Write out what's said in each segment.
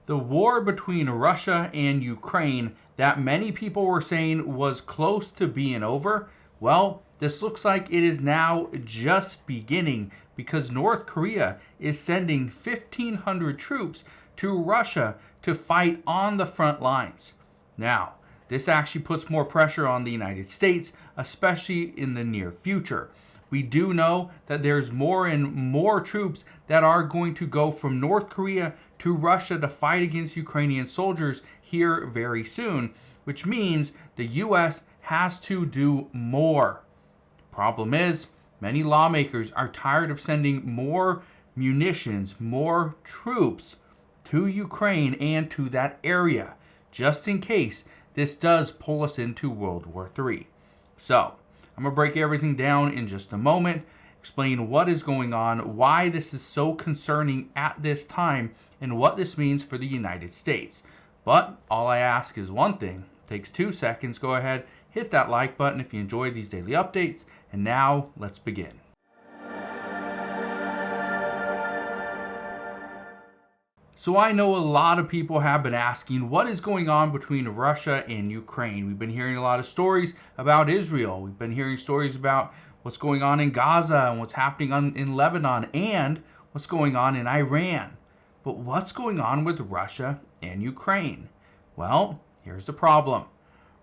The war between Russia and Ukraine that many people were saying was close to being over, well, this looks like it is now just beginning because North Korea is sending 1,500 troops to Russia to fight on the front lines. Now, this actually puts more pressure on the United States, especially in the near future. We do know that there's more and more troops that are going to go from North Korea to Russia to fight against Ukrainian soldiers here very soon, which means the U.S. has to do more. Problem is, many lawmakers are tired of sending more munitions, more troops to Ukraine and to that area, just in case this does pull us into World War III. So, I'm going to break everything down in just a moment, explain what is going on, why this is so concerning at this time, and what this means for the United States. But all I ask is one thing. It takes 2 seconds. Go ahead, hit that like button if you enjoyed these daily updates. And now, let's begin. So I know a lot of people have been asking what is going on between Russia and Ukraine. We've been hearing a lot of stories about Israel. We've been hearing stories about what's going on in Gaza and what's happening in Lebanon and what's going on in Iran. But what's going on with Russia and Ukraine? Well, here's the problem.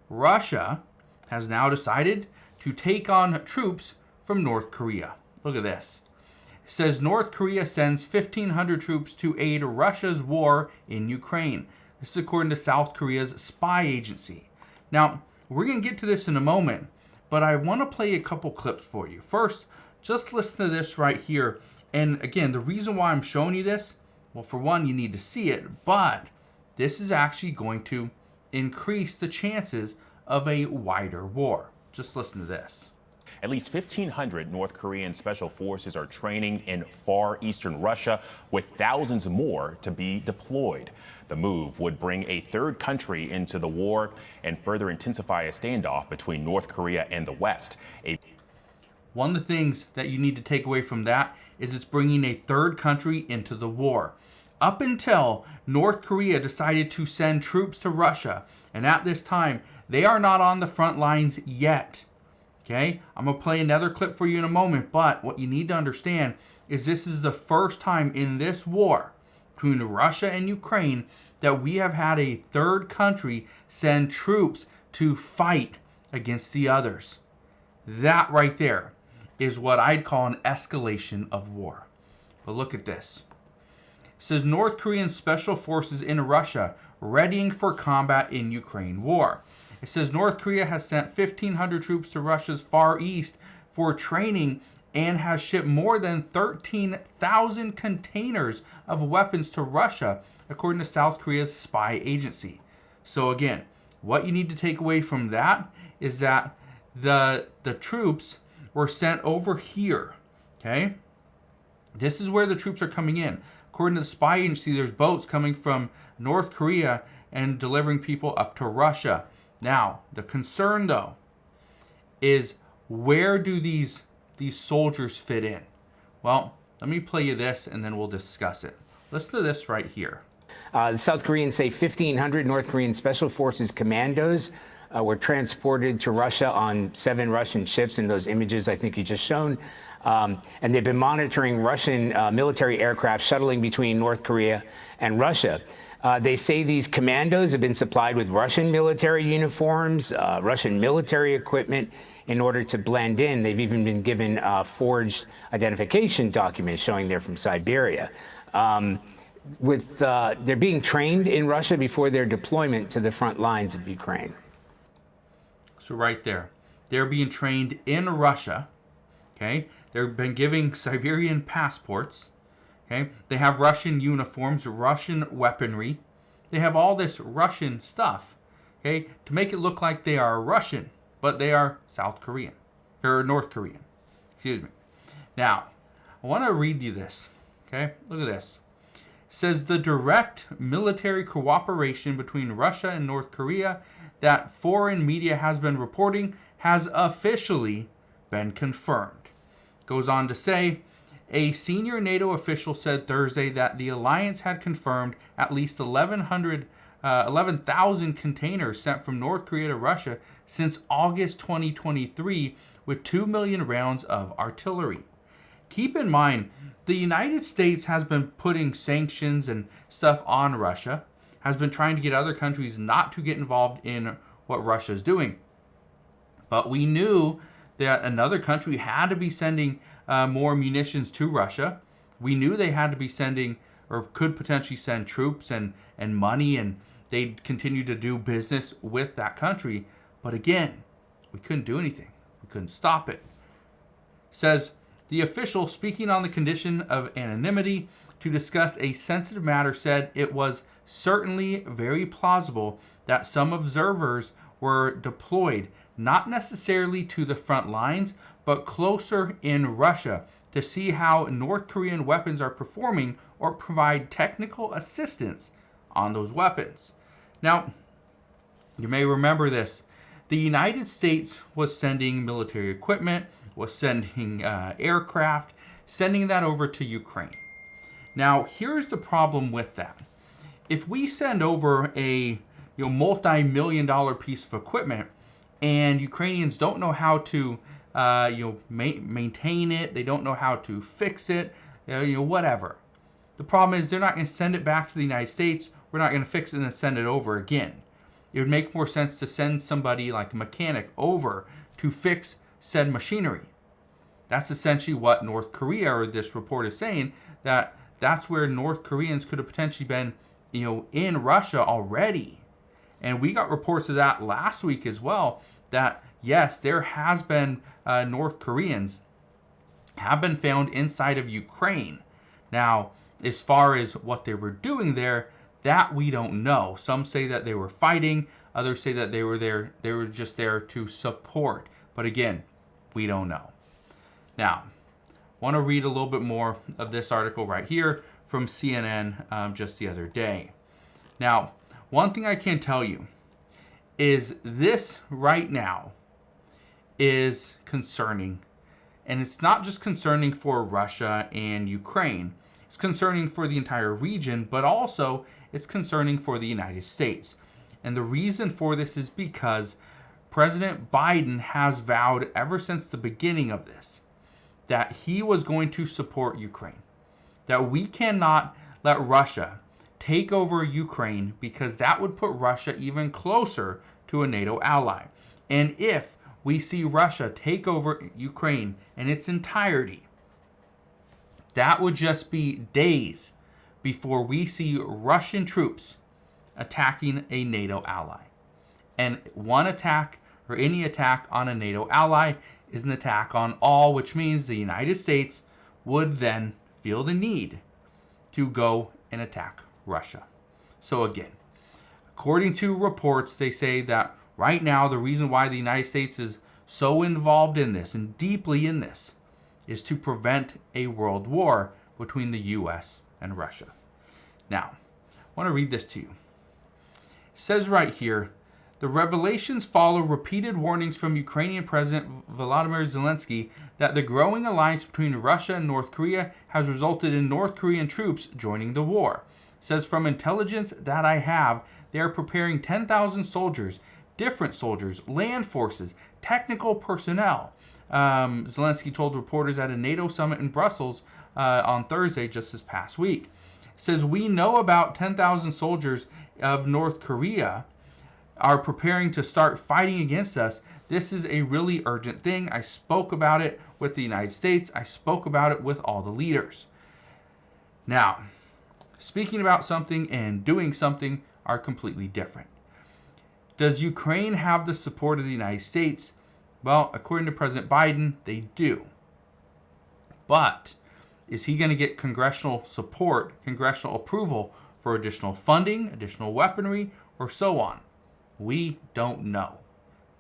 Russia has now decided to take on troops from North Korea. Look at this. It says North Korea sends 1,500 troops to aid Russia's war in Ukraine. This is according to South Korea's spy agency. Now, we're going to get to this in a moment, but I want to play a couple clips for you. First, just listen to this right here. And again, the reason why I'm showing you this, well, for one, you need to see it, but this is actually going to increase the chances of a wider war. Just listen to this. At least 1,500 North Korean special forces are training in far eastern Russia, with thousands more to be deployed. The move would bring a third country into the war and further intensify a standoff between North Korea and the West. One of the things that you need to take away from that is it's bringing a third country into the war. Up until North Korea decided to send troops to Russia, and at this time, they are not on the front lines yet. Okay, I'm going to play another clip for you in a moment, but what you need to understand is this is the first time in this war between Russia and Ukraine that we have had a third country send troops to fight against the others. That right there is what I'd call an escalation of war. But look at this. It says North Korean special forces in Russia readying for combat in Ukraine war. It says North Korea has sent 1,500 troops to Russia's Far East for training and has shipped more than 13,000 containers of weapons to Russia, according to South Korea's spy agency. So again, what you need to take away from that is that the troops were sent over here, okay? This is where the troops are coming in. According to the spy agency, there's boats coming from North Korea and delivering people up to Russia. Now, the concern, though, is where do these soldiers fit in? Well, let me play you this, and then we'll discuss it. Listen to this right here. The South Koreans say 1,500 North Korean Special Forces commandos were transported to Russia on 7 Russian ships in those images I think you just shown. And they've been monitoring Russian military aircraft shuttling between North Korea and Russia. They say these commandos have been supplied with Russian military uniforms, Russian military equipment in order to blend in. They've even been given forged identification documents showing they're from Siberia. They're being trained in Russia before their deployment to the front lines of Ukraine. So right there, they're being trained in Russia. Okay, they've been giving Siberian passports. Okay, they have Russian uniforms, Russian weaponry. They have all this Russian stuff, okay, to make it look like they are Russian, but they are South Korean, or North Korean, excuse me. Now, I want to read you this, okay? Look at this. It says the direct military cooperation between Russia and North Korea that foreign media has been reporting has officially been confirmed. Goes on to say, A senior NATO official said Thursday that the alliance had confirmed at least 11,000 containers sent from North Korea to Russia since August 2023, with 2 million rounds of artillery. Keep in mind, the United States has been putting sanctions and stuff on Russia, has been trying to get other countries not to get involved in what Russia is doing. But we knew that another country had to be sending more munitions to Russia. We knew they had to be sending, or could potentially send, troops and money, and they'd continue to do business with that country. But again, we couldn't do anything. We couldn't stop it. Says the official, speaking on the condition of anonymity to discuss a sensitive matter, said it was certainly very plausible that some observers were deployed, not necessarily to the front lines, but closer in Russia to see how North Korean weapons are performing or provide technical assistance on those weapons. Now, you may remember this. The United States was sending military equipment, was sending aircraft, sending that over to Ukraine. Now, here's the problem with that. If we send over a multi-million-dollar piece of equipment and Ukrainians don't know how to maintain it, they don't know how to fix it, whatever. The problem is they're not going to send it back to the United States. We're not going to fix it and send it over again. It would make more sense to send somebody like a mechanic over to fix said machinery. That's essentially what North Korea, or this report is saying, that's where North Koreans could have potentially been, in Russia already. And we got reports of that last week as well, that yes, there has been North Koreans have been found inside of Ukraine. Now, as far as what they were doing there, that we don't know. Some say that they were fighting, others say that they were just there to support. But again, we don't know. Now, want to read a little bit more of this article right here from CNN just the other day. Now, one thing I can tell you is this right now is concerning. And it's not just concerning for Russia and Ukraine. It's concerning for the entire region, but also it's concerning for the United States. And the reason for this is because President Biden has vowed ever since the beginning of this that he was going to support Ukraine. That we cannot let Russia take over Ukraine, because that would put Russia even closer to a NATO ally. And if we see Russia take over Ukraine in its entirety, that would just be days before we see Russian troops attacking a NATO ally. And one attack, or any attack on a NATO ally, is an attack on all, which means the United States would then feel the need to go and attack Russia. So again, according to reports, they say that right now the reason why the United States is so involved in this and deeply in this is to prevent a world war between the U.S. and Russia. Now, I want to read this to you. It says right here, the revelations follow repeated warnings from Ukrainian President Volodymyr Zelensky that the growing alliance between Russia and North Korea has resulted in North Korean troops joining the war. It says, from intelligence that I have, they are preparing 10,000 soldiers, different soldiers, land forces, technical personnel. Zelensky told reporters at a NATO summit in Brussels on Thursday, just this past week. It says, we know about 10,000 soldiers of North Korea are preparing to start fighting against us. This is a really urgent thing. I spoke about it with the United States. I spoke about it with all the leaders. Now, speaking about something and doing something are completely different. Does Ukraine have the support of the United States? Well, according to President Biden, they do. But is he going to get congressional support, congressional approval for additional funding, additional weaponry, or so on? We don't know.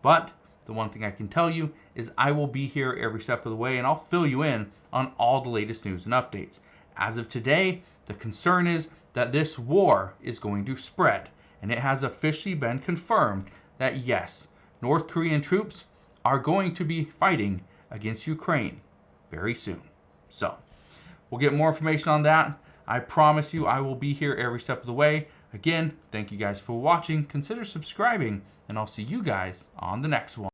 But the one thing I can tell you is I will be here every step of the way, and I'll fill you in on all the latest news and updates. As of today, the concern is that this war is going to spread, and it has officially been confirmed that yes, North Korean troops are going to be fighting against Ukraine very soon. So, We'll get more information on that. I promise you I will be here every step of the way. Again, thank you guys for watching. Consider subscribing, and I'll see you guys on the next one.